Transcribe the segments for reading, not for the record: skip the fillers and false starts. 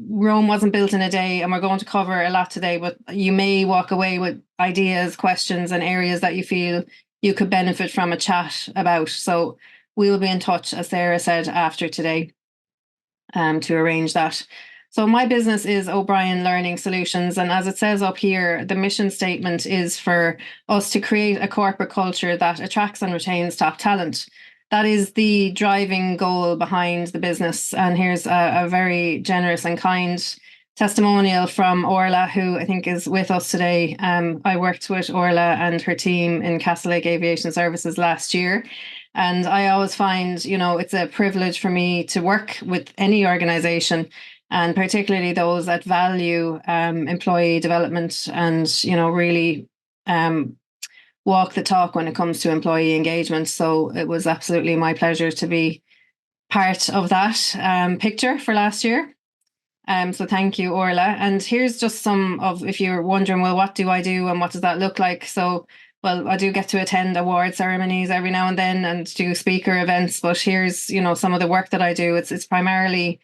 Rome wasn't built in a day, and we're going to cover a lot today, but you may walk away with ideas, questions, and areas that you feel you could benefit from a chat about. So we'll be in touch, as Sarah said, after today to arrange that. So my business is O'Brien Learning Solutions. And as it says up here, the mission statement is for us to create a corporate culture that attracts and retains top talent. That is the driving goal behind the business. And here's a very generous and kind testimonial from Orla, who I think is with us today. I worked with Orla and her team in Castle Lake Aviation Services last year. And I always find, it's a privilege for me to work with any organization, and particularly those that value employee development and, really walk the talk when it comes to employee engagement. So it was absolutely my pleasure to be part of that picture for last year. So thank you, Orla. And here's just some of, if you're wondering, well, what do I do and what does that look like? So, well, I do get to attend award ceremonies every now and then and do speaker events, but here's, some of the work that I do. It's primarily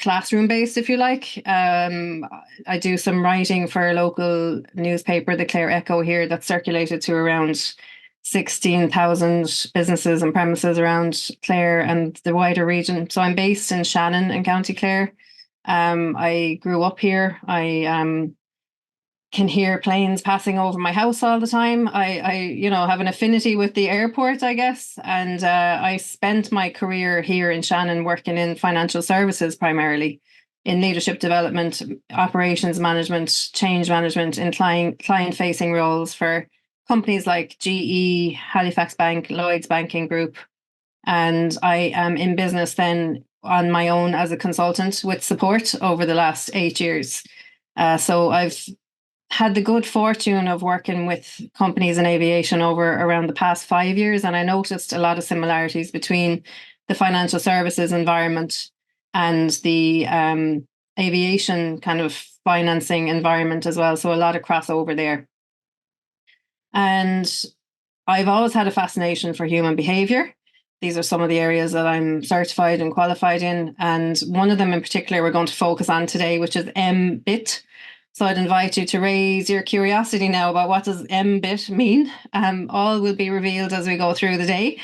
classroom based, if you like. I do some writing for a local newspaper, the Clare Echo here, that's circulated to around 16,000 businesses and premises around Clare and the wider region. So I'm based in Shannon in County Clare. I grew up here. I can hear planes passing over my house all the time. I have an affinity with the airport, I guess. And I spent my career here in Shannon working in financial services primarily, in leadership development, operations management, change management, in client-facing roles for companies like GE, Halifax Bank, Lloyds Banking Group. And I am in business then on my own as a consultant with support over the last 8 years. So I've had the good fortune of working with companies in aviation over around the past 5 years, and I noticed a lot of similarities between the financial services environment and the aviation kind of financing environment as well. So a lot of crossover there. And I've always had a fascination for human behavior. These are some of the areas that I'm certified and qualified in. And one of them in particular we're going to focus on today, which is MBIT. So I'd invite you to raise your curiosity now about what does MBIT mean. All will be revealed as we go through the day.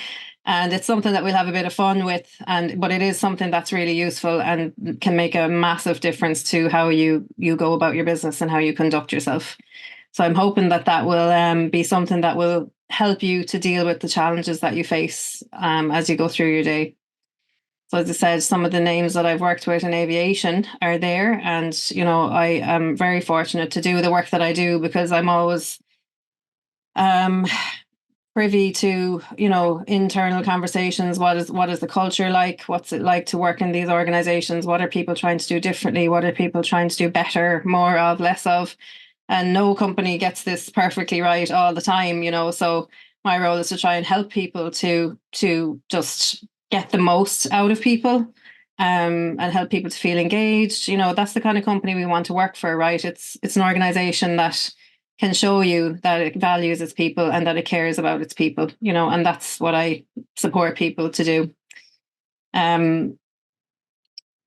And it's something that we'll have a bit of fun with, but it is something that's really useful and can make a massive difference to how you go about your business and how you conduct yourself. So I'm hoping that will be something that will help you to deal with the challenges that you face as you go through your day. So as I said, some of the names that I've worked with in aviation are there. And, I am very fortunate to do the work that I do because I'm always privy to, internal conversations. What is the culture like? What's it like to work in these organizations? What are people trying to do differently? What are people trying to do better, more of, less of? And no company gets this perfectly right all the time, So my role is to try and help people to just get the most out of people and help people to feel engaged. That's the kind of company we want to work for, right? It's an organization that can show you that it values its people and that it cares about its people, and that's what I support people to do.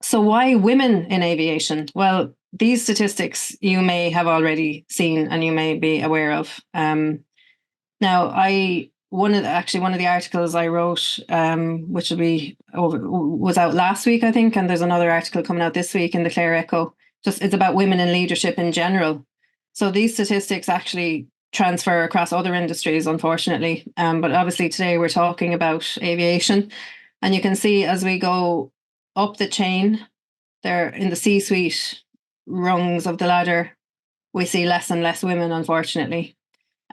So why women in aviation? Well, these statistics you may have already seen and you may be aware of. Now, one of the articles I wrote, which was out last week, I think, and there's another article coming out this week in the Clare Echo. It's about women in leadership in general. So these statistics actually transfer across other industries, unfortunately. But obviously today we're talking about aviation, and you can see as we go up the chain, there in the C-suite rungs of the ladder, we see less and less women, unfortunately.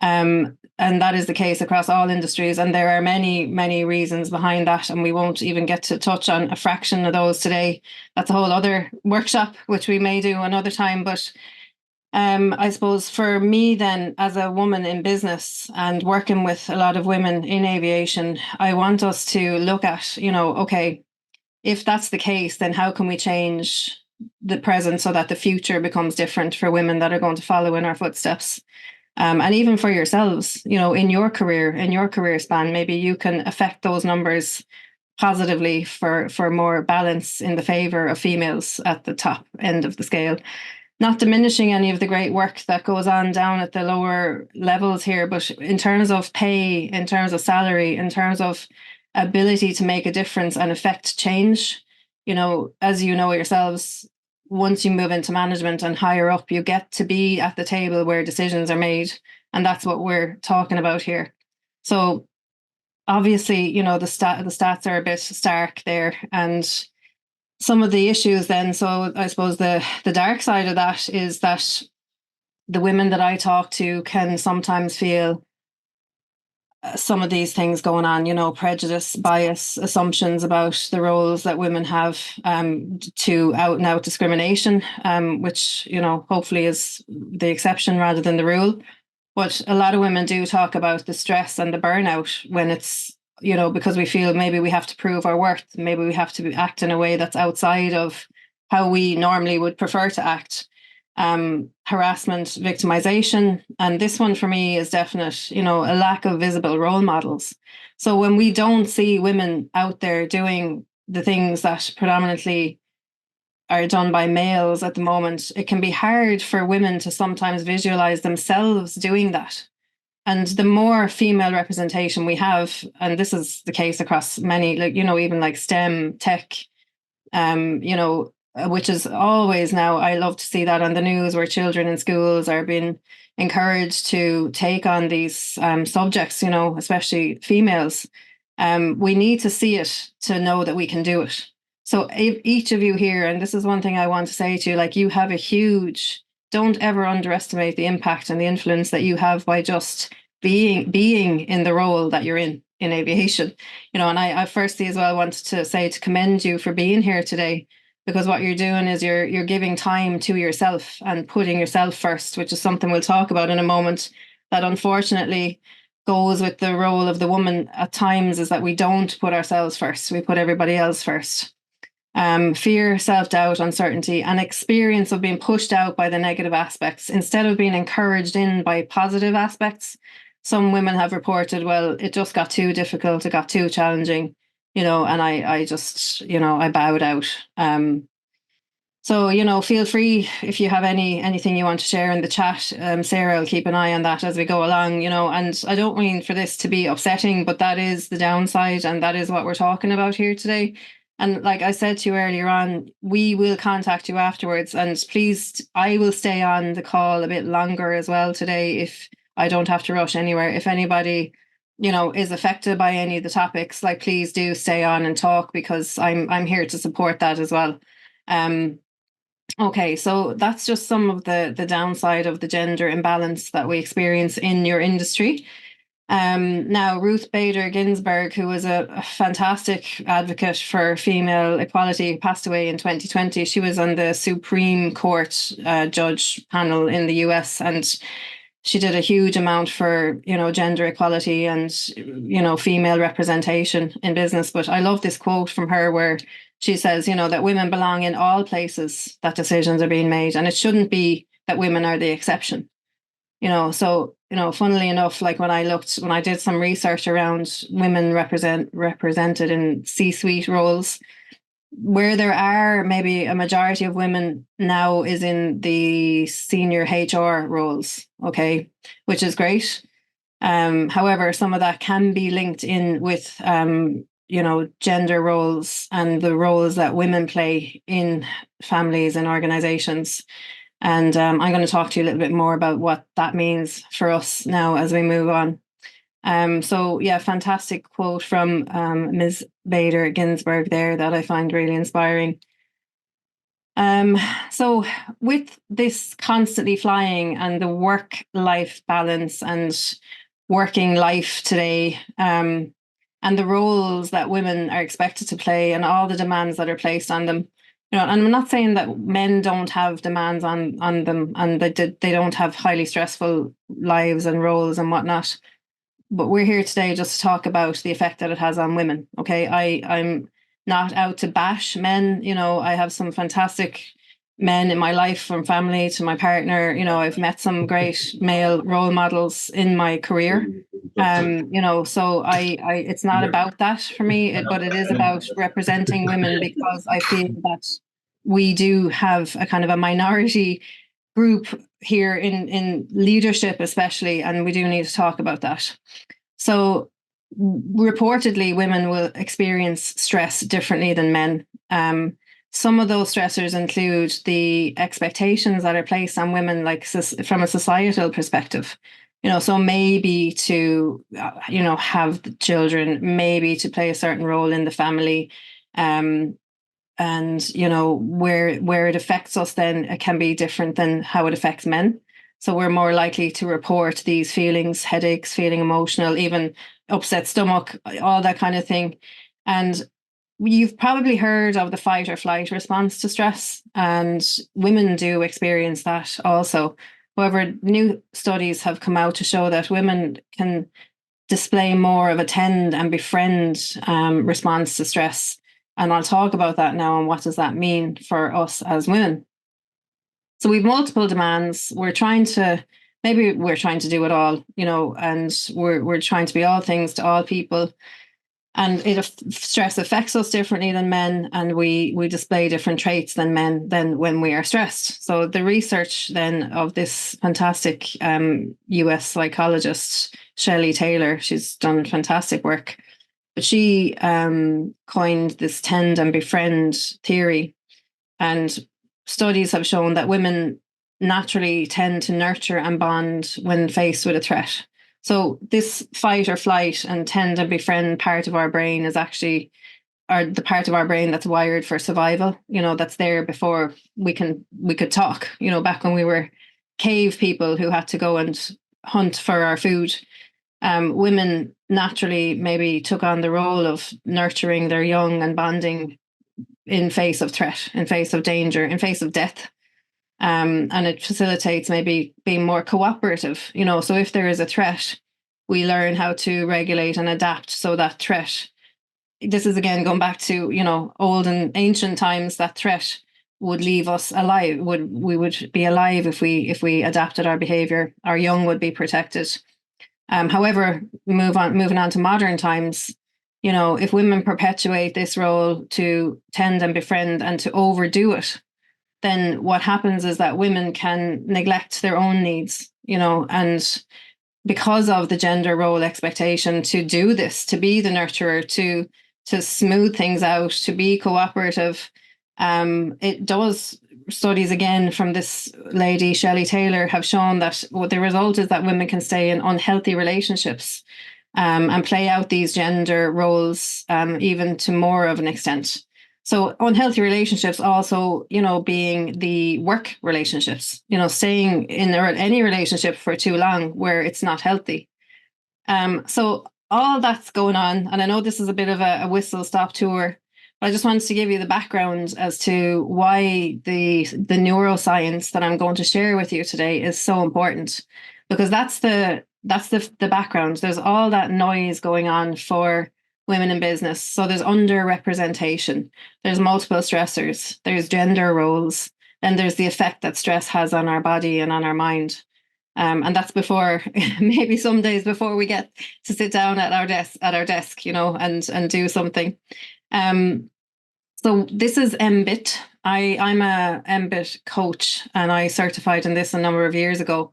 And that is the case across all industries. And there are many, many reasons behind that. And we won't even get to touch on a fraction of those today. That's a whole other workshop, which we may do another time. But I suppose for me then, as a woman in business and working with a lot of women in aviation, I want us to look at, okay, if that's the case, then how can we change the present so that the future becomes different for women that are going to follow in our footsteps? And even for yourselves, in your career span, maybe you can affect those numbers positively for more balance in the favor of females at the top end of the scale. Not diminishing any of the great work that goes on down at the lower levels here, but in terms of pay, in terms of salary, in terms of ability to make a difference and affect change, as you know yourselves, once you move into management and higher up, you get to be at the table where decisions are made. And that's what we're talking about here. So obviously, the stats are a bit stark there, and some of the issues then. So I suppose the dark side of that is that the women that I talk to can sometimes feel some of these things going on, prejudice, bias, assumptions about the roles that women have, to out and out discrimination, which, hopefully is the exception rather than the rule. But a lot of women do talk about the stress and the burnout when it's, because we feel maybe we have to prove our worth, maybe we have to act in a way that's outside of how we normally would prefer to act. Harassment, victimization, and this one for me is definite, a lack of visible role models. So when we don't see women out there doing the things that predominantly are done by males at the moment, it can be hard for women to sometimes visualize themselves doing that. And the more female representation we have, and this is the case across many, even like STEM, tech, which is always now, I love to see that on the news where children in schools are being encouraged to take on these subjects, especially females. We need to see it to know that we can do it. So if each of you here, and this is one thing I want to say to you, you have a huge, don't ever underestimate the impact and the influence that you have by just being in the role that you're in aviation. And I firstly as well wanted to say to commend you for being here today, because what you're doing is you're giving time to yourself and putting yourself first, which is something we'll talk about in a moment, that unfortunately goes with the role of the woman at times, is that we don't put ourselves first, we put everybody else first. Fear, self-doubt, uncertainty, and experience of being pushed out by the negative aspects instead of being encouraged in by positive aspects. Some women have reported, well, it just got too difficult, it got too challenging, and I just, I bowed out. So, feel free if you have anything you want to share in the chat. Sarah will keep an eye on that as we go along, and I don't mean for this to be upsetting, but that is the downside, and that is what we're talking about here today. And like I said to you earlier on, we will contact you afterwards, and please, I will stay on the call a bit longer as well today if I don't have to rush anywhere. If anybody, is affected by any of the topics, please do stay on and talk, because I'm here to support that as well. Okay, so that's just some of the downside of the gender imbalance that we experience in your industry. Now, Ruth Bader Ginsburg, who was a fantastic advocate for female equality, passed away in 2020. She was on the Supreme Court judge panel in the US, and she did a huge amount for, gender equality and, female representation in business. But I love this quote from her where she says, that women belong in all places that decisions are being made, and it shouldn't be that women are the exception. So, funnily enough, when I did some research around women represented in C-suite roles, where there are maybe a majority of women now is in the senior HR roles, okay, which is great. However, some of that can be linked in with, gender roles and the roles that women play in families and organizations. And I'm going to talk to you a little bit more about what that means for us now as we move on. So yeah, fantastic quote from Ms. Bader Ginsburg there that I find really inspiring. So with this constantly flying and the work-life balance and working life today, and the roles that women are expected to play and all the demands that are placed on them, and I'm not saying that men don't have demands on them and they don't have highly stressful lives and roles and whatnot. But we're here today just to talk about the effect that it has on women. Okay, I'm not out to bash men. I have some fantastic men in my life, from family to my partner. I've met some great male role models in my career. So it's not about that for me, but it is about representing women, because I feel that we do have a kind of a minority group here in leadership, especially, and we do need to talk about that. So, reportedly, women will experience stress differently than men. Some of those stressors include the expectations that are placed on women, like from a societal perspective. So maybe to, have children, maybe to play a certain role in the family. And where it affects us, then it can be different than how it affects men. So we're more likely to report these feelings, headaches, feeling emotional, even upset stomach, all that kind of thing. And you've probably heard of the fight or flight response to stress, and women do experience that also. However, new studies have come out to show that women can display more of a tend and befriend response to stress. And I'll talk about that now, and what does that mean for us as women. So we've multiple demands. We're trying to do it all, and we're trying to be all things to all people. And stress affects us differently than men, and we display different traits than men than when we are stressed. So the research then of this fantastic US psychologist, Shelley Taylor, she's done fantastic work, but she coined this tend and befriend theory. And studies have shown that women naturally tend to nurture and bond when faced with a threat. So this fight or flight and tend and befriend part of our brain is actually the part of our brain that's wired for survival. That's there before we could talk. Back when we were cave people who had to go and hunt for our food. Women naturally maybe took on the role of nurturing their young and bonding in face of threat, in face of danger, in face of death. And it facilitates maybe being more cooperative. So if there is a threat, we learn how to regulate and adapt. So that threat, this is again going back to, old and ancient times, that threat would leave us alive. We would be alive if we adapted our behavior. Our young would be protected. However, moving on to modern times, if women perpetuate this role to tend and befriend and to overdo it, then what happens is that women can neglect their own needs, and because of the gender role expectation to do this, to be the nurturer, to smooth things out, to be cooperative, it does. Studies again from this lady, Shelley Taylor, have shown that what the result is that women can stay in unhealthy relationships and play out these gender roles even to more of an extent. So unhealthy relationships also, being the work relationships, staying in any relationship for too long where it's not healthy. So all that's going on, and I know this is a bit of a whistle-stop tour, but I just wanted to give you the background as to why the neuroscience that I'm going to share with you today is so important, because that's the background. There's all that noise going on for women in business. So there's underrepresentation, there's multiple stressors, there's gender roles, and there's the effect that stress has on our body and on our mind. And that's before, maybe some days before we get to sit down at our desk, and do something. So this is MBIT. I'm a MBIT coach, and I certified in this a number of years ago.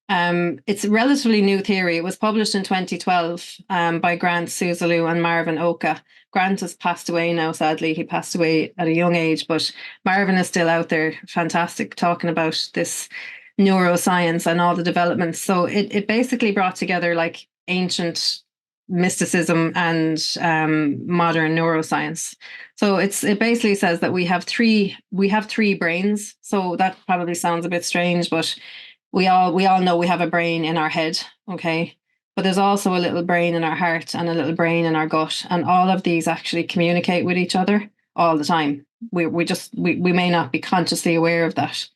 It's a relatively new theory. It was published in 2012 by Grant Suzalu and Marvin Oka. Grant has passed away now, sadly. He passed away at a young age, but Marvin is still out there, fantastic, talking about this neuroscience and all the developments. So it basically brought together like ancient mysticism and modern neuroscience. So it basically says that we have three brains. So that probably sounds a bit strange, but we all know we have a brain in our head, okay? But there's also a little brain in our heart and a little brain in our gut, and all of these actually communicate with each other all the time. We may not be consciously aware of that.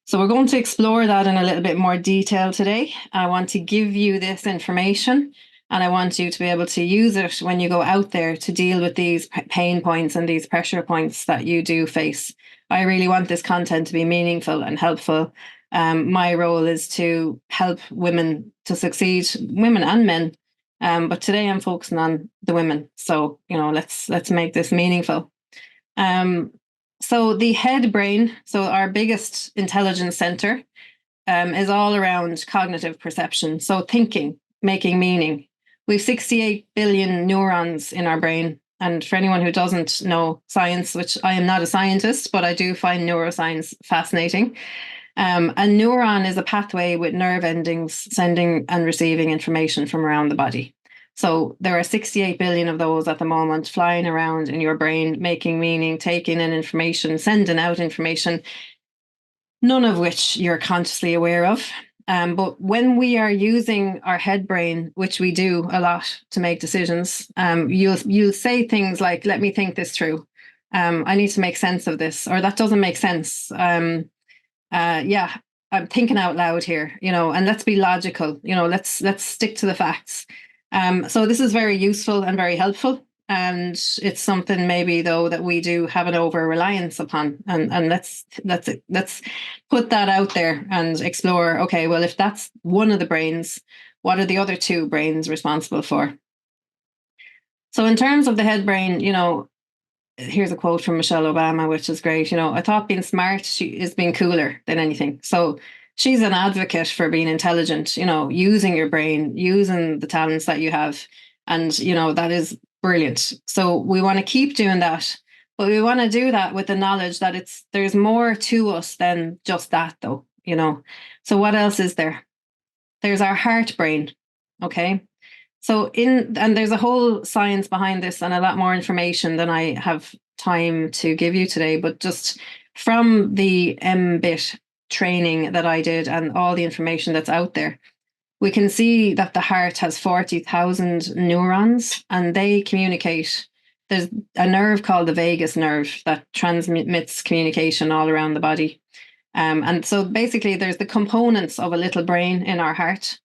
So we're going to explore that in a little bit more detail today. I want to give you this information And I want you to be able to use it when you go out there to deal with these pain points and these pressure points that you do face. I really want this content to be meaningful and helpful. My role is to help women to succeed, women and men. But today I'm focusing on the women. So, let's make this meaningful. Um, so the head brain, so our biggest intelligence center, is all around cognitive perception. So thinking, making meaning. We have 68 billion neurons in our brain. And for anyone who doesn't know science, which I am not a scientist, but I do find neuroscience fascinating. A neuron is a pathway with nerve endings sending and receiving information from around the body. So there are 68 billion of those at the moment flying around in your brain, making meaning, taking in information, sending out information, none of which you're consciously aware of. But when we are using our head brain, which we do a lot to make decisions, you'll say things like, "Let me think this through. I need to make sense of this," or "That doesn't make sense." Yeah, I'm thinking out loud here, and let's be logical. Let's stick to the facts. So this is very useful and very helpful. And it's something maybe though that we do have an over reliance upon, and let's put that out there and explore. Okay, well, if that's one of the brains, what are the other two brains responsible for? So in terms of the head brain, here's a quote from Michelle Obama, which is great. I thought being smart is being cooler than anything. So she's an advocate for being intelligent, using your brain, using the talents that you have. And, that is brilliant. So we want to keep doing that. But we want to do that with the knowledge that there's more to us than just that, though, So what else is there? There's our heart brain. Okay. So and there's a whole science behind this and a lot more information than I have time to give you today, but just from the MBIT training that I did and all the information that's out there, we can see that the heart has 40,000 neurons and they communicate. There's a nerve called the vagus nerve that transmits communication all around the body. And so basically there's the components of a little brain in our heart.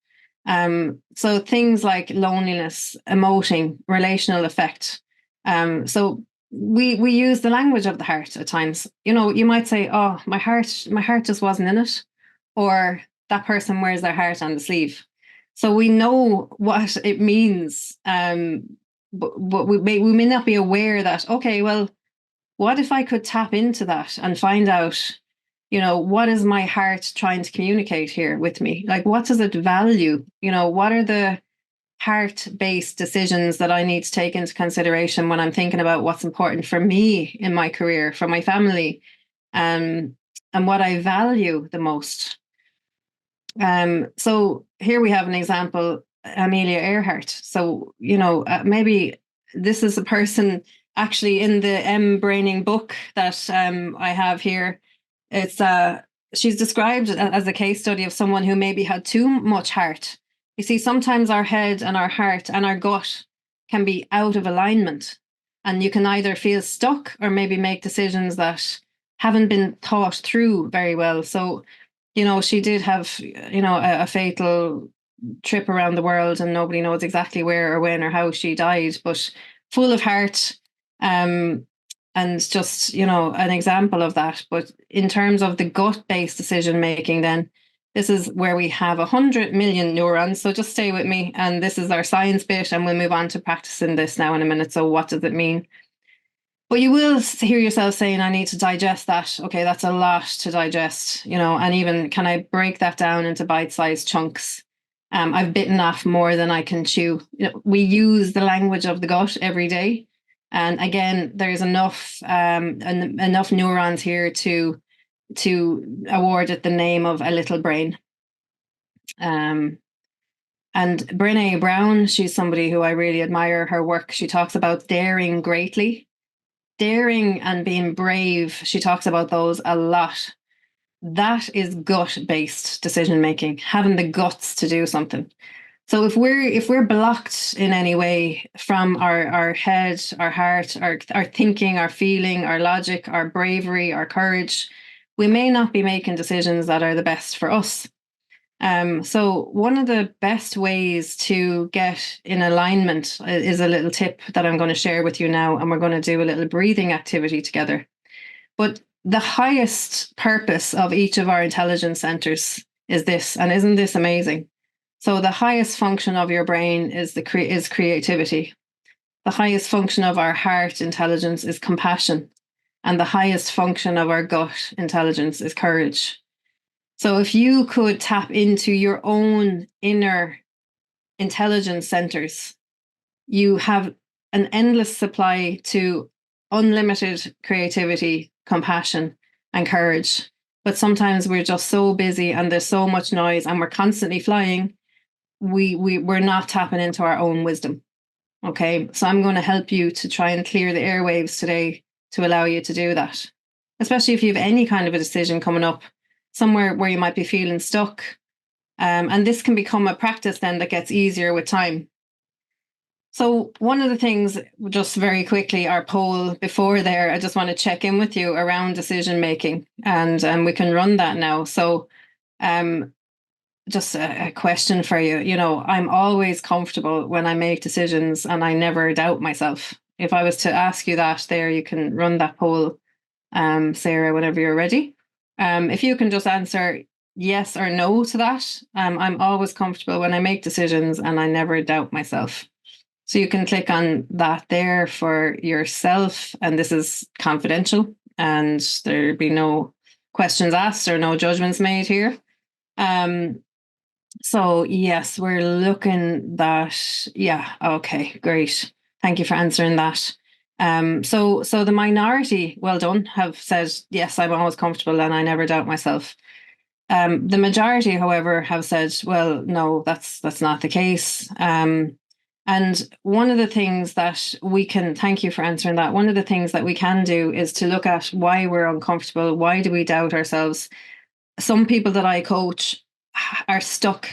So things like loneliness, emoting, relational effect. So we use the language of the heart at times. You might say, "Oh, my heart just wasn't in it," or "That person wears their heart on the sleeve." So we know what it means, but we may not be aware that, okay, well, what if I could tap into that and find out, what is my heart trying to communicate here with me? Like, what does it value? What are the heart-based decisions that I need to take into consideration when I'm thinking about what's important for me in my career, for my family, and what I value the most? So here we have an example, Amelia Earhart. So, maybe this is a person actually in the M Braining book that I have here. It's she's described as a case study of someone who maybe had too much heart. You see, sometimes our head and our heart and our gut can be out of alignment, and you can either feel stuck or maybe make decisions that haven't been thought through very well. So, she did have, a fatal trip around the world, and nobody knows exactly where or when or how she died, but full of heart. And just, an example of that. But in terms of the gut-based decision making, then this is where we have 100 million neurons. So just stay with me. And this is our science bit, and we'll move on to practicing this now in a minute. So what does it mean? But you will hear yourself saying, "I need to digest that." Okay, that's a lot to digest, and even can I break that down into bite-sized chunks? I've bitten off more than I can chew. We use the language of the gut every day. And again, there's enough neurons here to award it the name of a little brain. And Brene Brown, she's somebody who I really admire her work. She talks about daring greatly. Daring and being brave, she talks about those a lot. That is gut-based decision making, having the guts to do something. So if we're blocked in any way from our head, our heart, our thinking, our feeling, our logic, our bravery, our courage, we may not be making decisions that are the best for us. So one of the best ways to get in alignment is a little tip that I'm going to share with you now, and we're going to do a little breathing activity together. But the highest purpose of each of our intelligence centers is this, and isn't this amazing? So the highest function of your brain is creativity. The highest function of our heart intelligence is compassion, and the highest function of our gut intelligence is courage. So if you could tap into your own inner intelligence centers, you have an endless supply to unlimited creativity, compassion, and courage. But sometimes we're just so busy and there's so much noise and we're constantly flying. We're not tapping into our own wisdom. Okay. So I'm going to help you to try and clear the airwaves today to allow you to do that. Especially if you have any kind of a decision coming up, somewhere where you might be feeling stuck. And this can become a practice then that gets easier with time. So one of the things, just very quickly, our poll before there, I just want to check in with you around decision making, and we can run that now. So just a question for you. You know, I'm always comfortable when I make decisions and I never doubt myself. If I was to ask you that there, you can run that poll, Sarah, whenever you're ready. If you can just answer yes or no to that, I'm always comfortable when I make decisions and I never doubt myself. So you can click on that there for yourself, and this is confidential, and there'll be no questions asked or no judgments made here. So yes, we're looking that. Yeah, okay, great. Thank you for answering that. So the minority, well done, have said yes, I'm always comfortable and I never doubt myself. The majority, however, have said, well, no, that's not the case. And one of the things that we can, thank you for answering that. One of the things that we can do is to look at why we're uncomfortable. Why do we doubt ourselves? Some people that I coach are stuck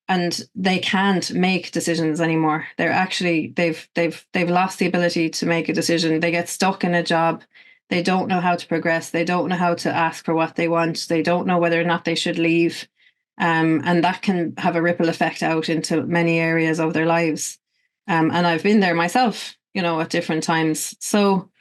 and they can't make decisions anymore. They're actually, they've lost the ability to make a decision. They get stuck in a job. They don't know how to progress. They don't know how to ask for what they want. They don't know whether or not they should leave. And that can have a ripple effect out into many areas of their lives. And I've been there myself, you know, at different times. So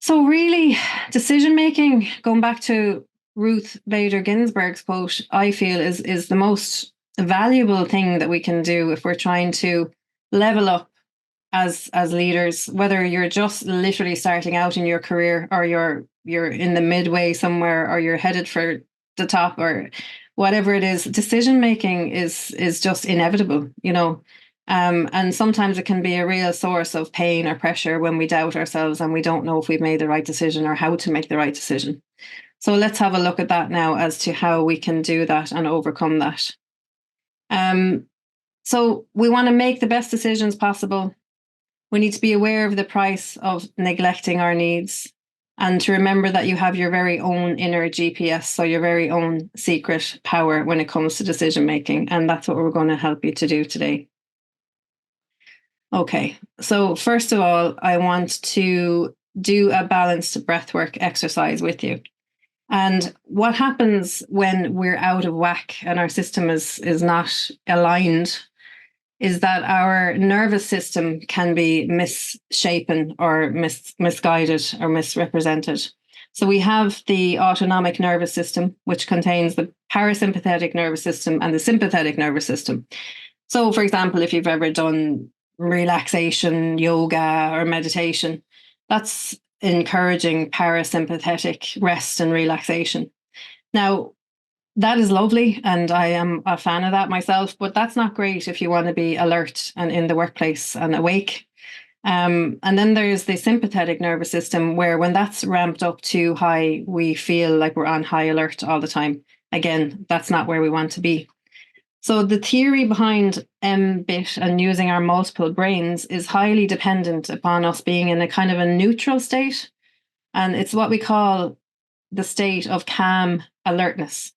really, decision making, going back to Ruth Bader Ginsburg's quote, I feel is the most valuable thing that we can do if we're trying to level up as leaders, whether you're just literally starting out in your career or you're in the midway somewhere or you're headed for the top or whatever it is. Decision making is just inevitable, you know. And sometimes it can be a real source of pain or pressure when we doubt ourselves and we don't know if we've made the right decision or how to make the right decision. So let's have a look at that now as to how we can do that and overcome that. So we want to make the best decisions possible. We need to be aware of the price of neglecting our needs and to remember that you have your very own inner GPS, so your very own secret power when it comes to decision making. And that's what we're going to help you to do today. Okay, so first of all, I want to do a balanced breathwork exercise with you. And what happens when we're out of whack and our system is not aligned is that our nervous system can be misshapen or misguided or misrepresented. So we have the autonomic nervous system, which contains the parasympathetic nervous system and the sympathetic nervous system. So, for example, if you've ever done relaxation, yoga, or meditation, that's encouraging parasympathetic rest and relaxation. Now, that is lovely, and I am a fan of that myself, but that's not great if you want to be alert and in the workplace and awake. And then there's the sympathetic nervous system, where when that's ramped up too high, we feel like we're on high alert all the time. Again, that's not where we want to be. So the theory behind MBIT and using our multiple brains is highly dependent upon us being in a kind of a neutral state. And it's what we call the state of calm alertness,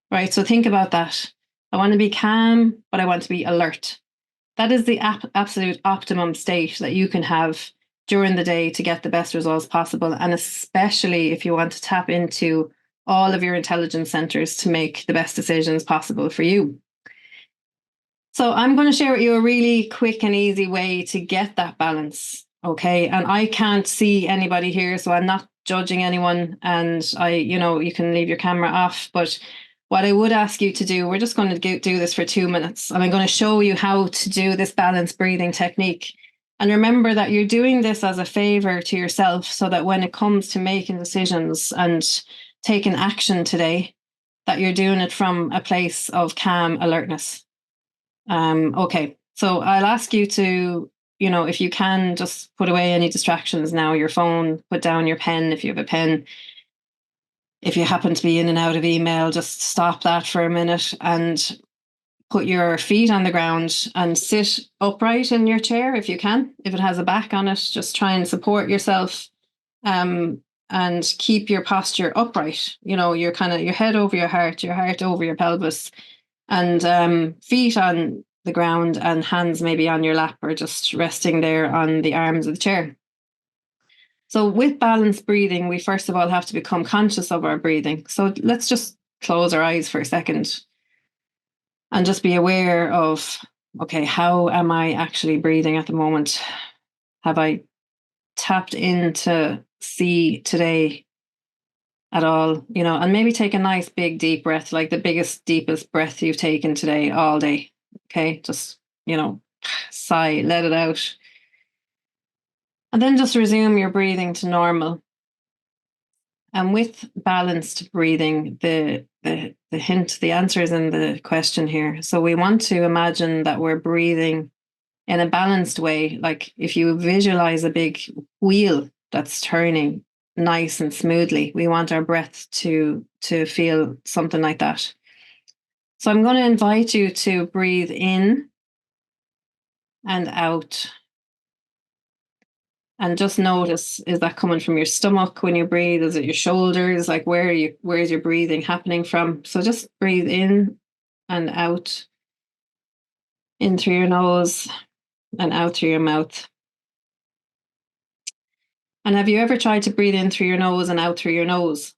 right? So think about that. I want to be calm, but I want to be alert. That is the absolute optimum state that you can have during the day to get the best results possible. And especially if you want to tap into all of your intelligence centers to make the best decisions possible for you. So I'm going to share with you a really quick and easy way to get that balance. Okay. And I can't see anybody here, so I'm not judging anyone. And you can leave your camera off. But what I would ask you to do, we're just going to do this for 2 minutes. And I'm going to show you how to do this balanced breathing technique. And remember that you're doing this as a favor to yourself so that when it comes to making decisions and taking action today, that you're doing it from a place of calm alertness. Okay, so I'll ask you to, if you can, just put away any distractions now, your phone, put down your pen if you have a pen. If you happen to be in and out of email, just stop that for a minute and put your feet on the ground and sit upright in your chair if you can. If it has a back on it, just try and support yourself, and keep your posture upright. You're kind of your head over your heart over your pelvis, and feet on the ground and hands maybe on your lap or just resting there on the arms of the chair. So with balanced breathing, we first of all have to become conscious of our breathing. So let's just close our eyes for a second and just be aware of, okay, how am I actually breathing at the moment? Have I tapped into see today at all? And maybe take a nice big deep breath, like the biggest, deepest breath you've taken today all day. Okay, just, sigh, let it out. And then just resume your breathing to normal. And with balanced breathing, the hint, the answer is in the question here. So we want to imagine that we're breathing in a balanced way. Like if you visualize a big wheel that's turning nice and smoothly, we want our breath to feel something like that. So I'm going to invite you to breathe in and out. And just notice, is that coming from your stomach when you breathe? Is it your shoulders? Like where's your breathing happening from? So just breathe in and out, in through your nose and out through your mouth. And have you ever tried to breathe in through your nose and out through your nose?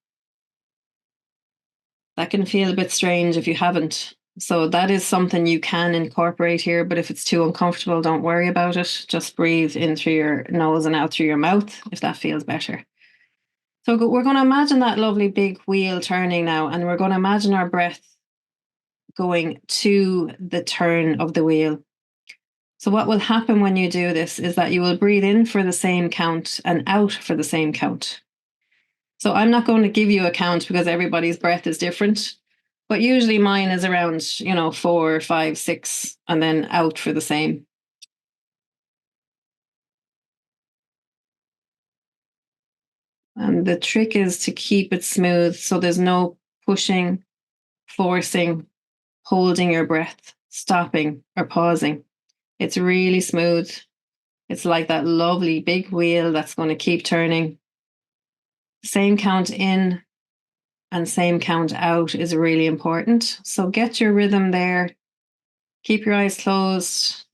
That can feel a bit strange if you haven't. So that is something you can incorporate here, but if it's too uncomfortable, don't worry about it. Just breathe in through your nose and out through your mouth if that feels better. So we're going to imagine that lovely big wheel turning now, and we're going to imagine our breath going to the turn of the wheel. So what will happen when you do this is that you will breathe in for the same count and out for the same count. So I'm not going to give you a count because everybody's breath is different, but usually mine is around, 4, 5, 6, and then out for the same. And the trick is to keep it smooth so there's no pushing, forcing, holding your breath, stopping or pausing. It's really smooth. It's like that lovely big wheel that's going to keep turning. Same count in and same count out is really important. So get your rhythm there. Keep your eyes closed.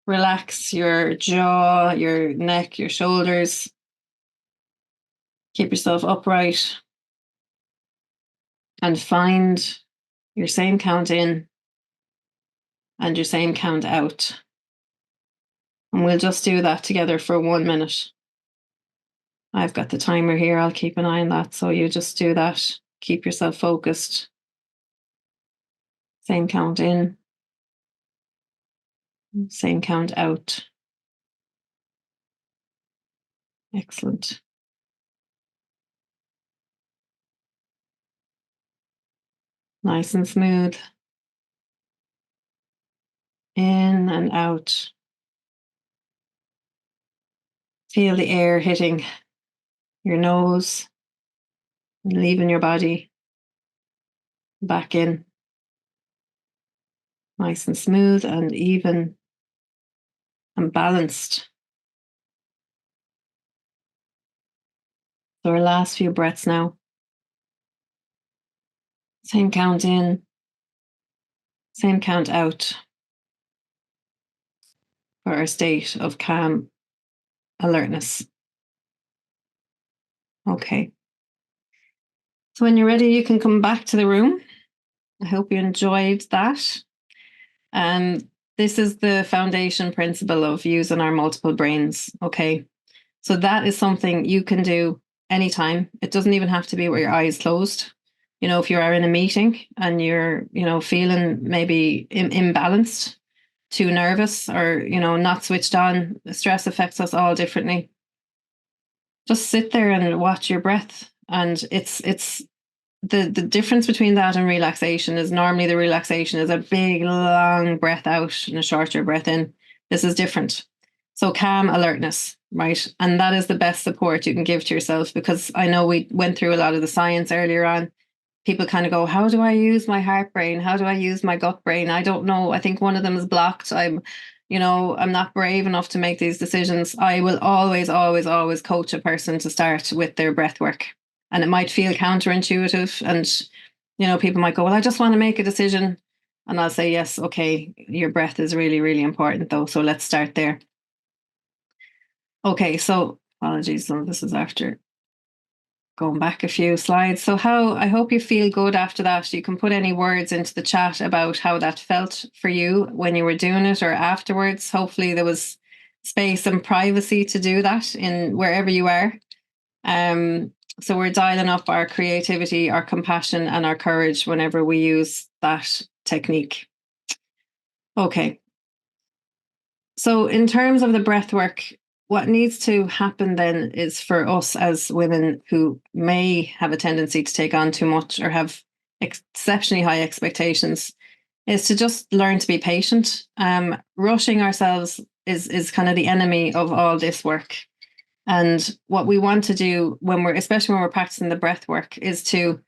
Relax your jaw, your neck, your shoulders. Keep yourself upright and find your same count in and your same count out. And we'll just do that together for 1 minute. I've got the timer here. I'll keep an eye on that. So you just do that. Keep yourself focused. Same count in, same count out. Excellent. Nice and smooth. In and out. Feel the air hitting your nose and leaving your body. Back in. Nice and smooth and even and balanced. So our last few breaths now. Same count in, same count out for our state of calm alertness. Okay. So when you're ready, you can come back to the room. I hope you enjoyed that. And this is the foundation principle of using our multiple brains. Okay. So that is something you can do anytime. It doesn't even have to be with your eyes closed. If you are in a meeting and you're, feeling maybe imbalanced, too nervous, or, not switched on, stress affects us all differently. Just sit there and watch your breath. And it's the difference between that and relaxation is normally the relaxation is a big long breath out and a shorter breath in. This is different. So calm alertness, right? And that is the best support you can give to yourself, because I know we went through a lot of the science earlier on. People kind of go, how do I use my heart brain? How do I use my gut brain? I don't know. I think one of them is blocked. I'm not brave enough to make these decisions. I will always, always, always coach a person to start with their breath work. And it might feel counterintuitive. And, people might go, well, I just want to make a decision. And I'll say, yes, okay, your breath is really, really important though. So let's start there. Okay, so apologies. So this is after going back a few slides. So I hope you feel good after that. You can put any words into the chat about how that felt for you when you were doing it or afterwards. Hopefully there was space and privacy to do that in wherever you are. So we're dialing up our creativity, our compassion, and our courage whenever we use that technique. Okay. So in terms of the breath work, what needs to happen then is for us as women who may have a tendency to take on too much or have exceptionally high expectations is to just learn to be patient. Rushing ourselves is kind of the enemy of all this work. And what we want to do especially when we're practicing the breath work, is to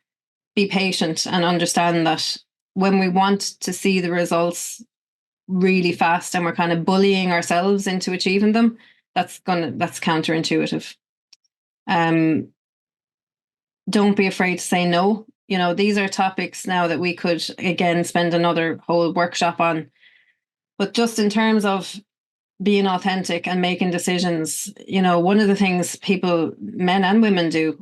be patient and understand that when we want to see the results really fast and we're kind of bullying ourselves into achieving them, that's counterintuitive. Don't be afraid to say no. These are topics now that we could again spend another whole workshop on. But just in terms of being authentic and making decisions, one of the things people, men and women do,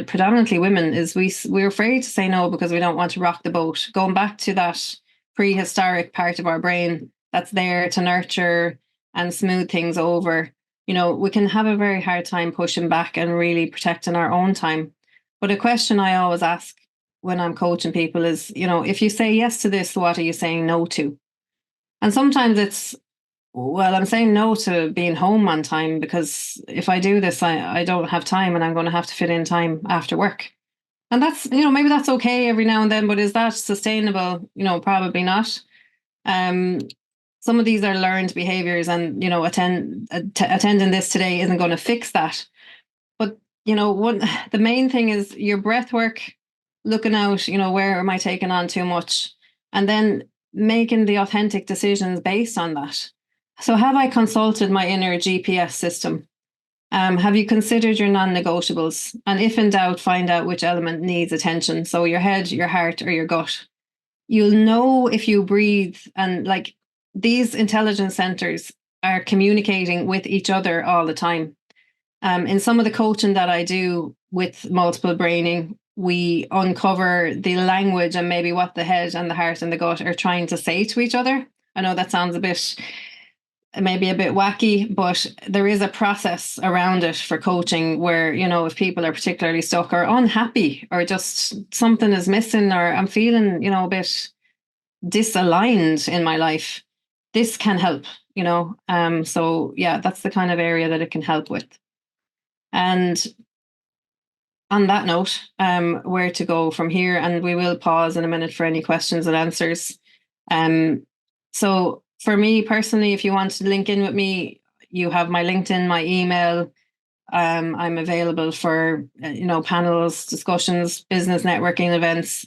predominantly women, is we're afraid to say no because we don't want to rock the boat. Going back to that prehistoric part of our brain that's there to nurture and smooth things over, we can have a very hard time pushing back and really protecting our own time. But a question I always ask when I'm coaching people is, if you say yes to this, what are you saying no to? And sometimes it's, well, I'm saying no to being home on time, because if I do this, I don't have time and I'm going to have to fit in time after work. And that's, maybe that's okay every now and then, but is that sustainable? Probably not. Some of these are learned behaviors, and, attending this today isn't going to fix that. But, the main thing is your breath work, looking out, where am I taking on too much? And then making the authentic decisions based on that. So have I consulted my inner GPS system? Have you considered your non-negotiables? And if in doubt, find out which element needs attention. So your head, your heart, or your gut. You'll know if you breathe, and like these intelligence centers are communicating with each other all the time. In some of the coaching that I do with multiple braining, we uncover the language and maybe what the head and the heart and the gut are trying to say to each other. I know that sounds maybe a bit wacky, but there is a process around it for coaching where, if people are particularly stuck or unhappy or just something is missing, or I'm feeling, a bit disaligned in my life, this can help, so yeah, that's the kind of area that it can help with. And on that note, where to go from here, and we will pause in a minute for any questions and answers. So for me personally, if you want to link in with me, you have my LinkedIn, my email. I'm available for panels, discussions, business networking events.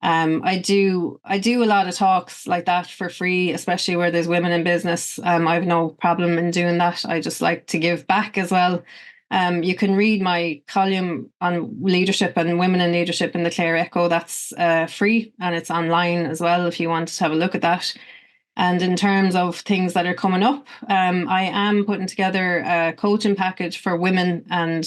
I do a lot of talks like that for free, especially where there's women in business. I have no problem in doing that. I just like to give back as well. You can read my column on leadership and women in leadership in the Clare Echo. That's free, and it's online as well if you want to have a look at that. And in terms of things that are coming up, I am putting together a coaching package for women, and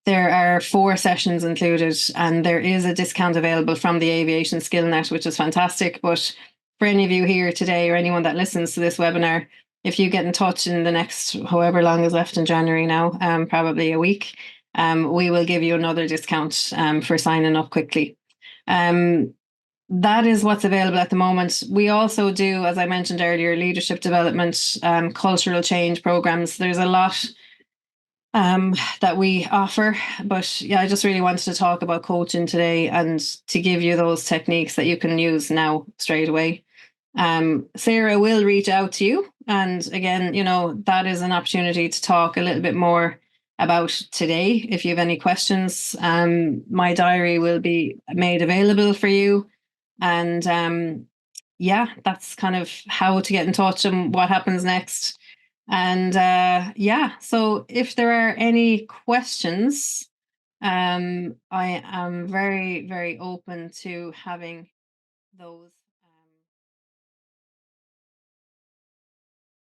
There are 4 sessions included, and there is a discount available from the Aviation Skill Net, which is fantastic. But for any of you here today or anyone that listens to this webinar, if you get in touch in the next however long is left in January now, probably a week, we will give you another discount for signing up quickly. That is what's available at the moment. We also do, as I mentioned earlier, leadership development, cultural change programs. There's a lot that we offer. But yeah, I just really wanted to talk about coaching today and to give you those techniques that you can use now straight away. Sarah will reach out to you. And again, that is an opportunity to talk a little bit more about today. If you have any questions, my diary will be made available for you. And yeah, that's kind of how to get in touch and what happens next. And yeah, so if there are any questions, I am very, very open to having those.